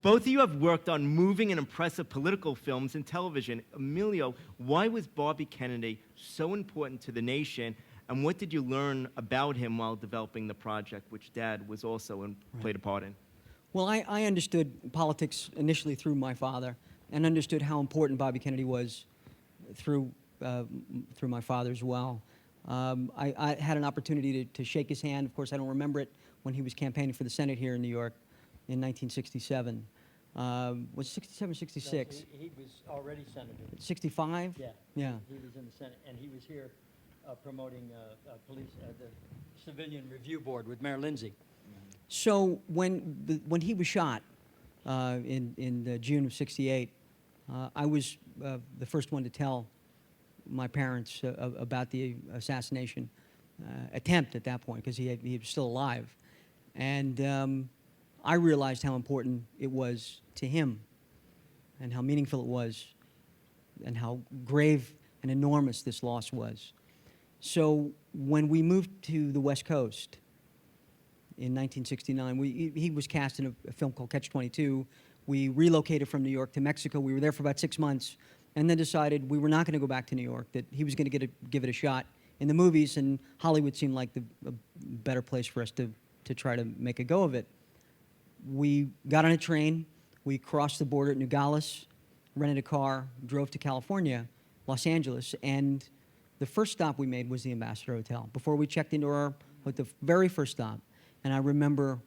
Both of you have worked on moving and impressive political films and television. Emilio, why was Bobby Kennedy so important to the nation, and what did you learn about him while developing the project, which Dad was also played a part in? Well, I understood politics initially through my father, and understood how important Bobby Kennedy was through my father as well. I had an opportunity to shake his hand. Of course, I don't remember it when he was campaigning for the Senate here in New York in 1967. Was it 67 or 66? No, he was already senator. 65? Yeah. Yeah. He was in the Senate, and he was here promoting the Civilian Review Board with Mayor Lindsay. So when he was shot in June of '68, I was the first one to tell my parents about the assassination attempt at that point, because he was still alive. And I realized how important it was to him, and how meaningful it was, and how grave and enormous this loss was. So when we moved to the West Coast in 1969, he was cast in a film called Catch-22. We relocated from New York to Mexico. We were there for about 6 months, and then decided we were not going to go back to New York, that he was going to give it a shot in the movies, and Hollywood seemed like a better place for us to try to make a go of it. We got on a train, we crossed the border at Nogales, rented a car, drove to California, Los Angeles, and the first stop we made was the Ambassador Hotel. Before we checked into the very first stop, and I remember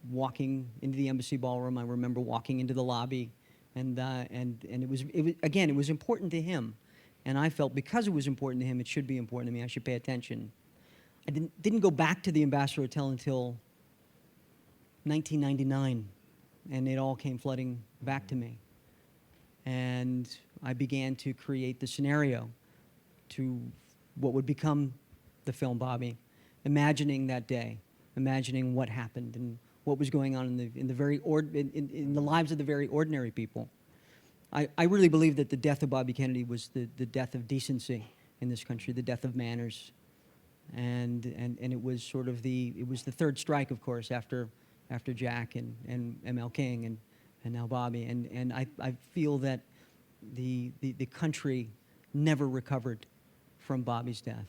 walking into the embassy ballroom. I remember walking into the lobby, and it was important to him, and I felt because it was important to him, it should be important to me. I should pay attention. I didn't go back to the Ambassador Hotel until 1999, and it all came flooding back to me, and I began to create the scenario to what would become the film Bobby, imagining that day, imagining what happened and what was going on in the lives of the very ordinary people. I really believe that the death of Bobby Kennedy was the death of decency in this country, the death of manners, and it was sort of the third strike, of course, after Jack and ML King and now Bobby, and I feel that the country never recovered from Bobby's death.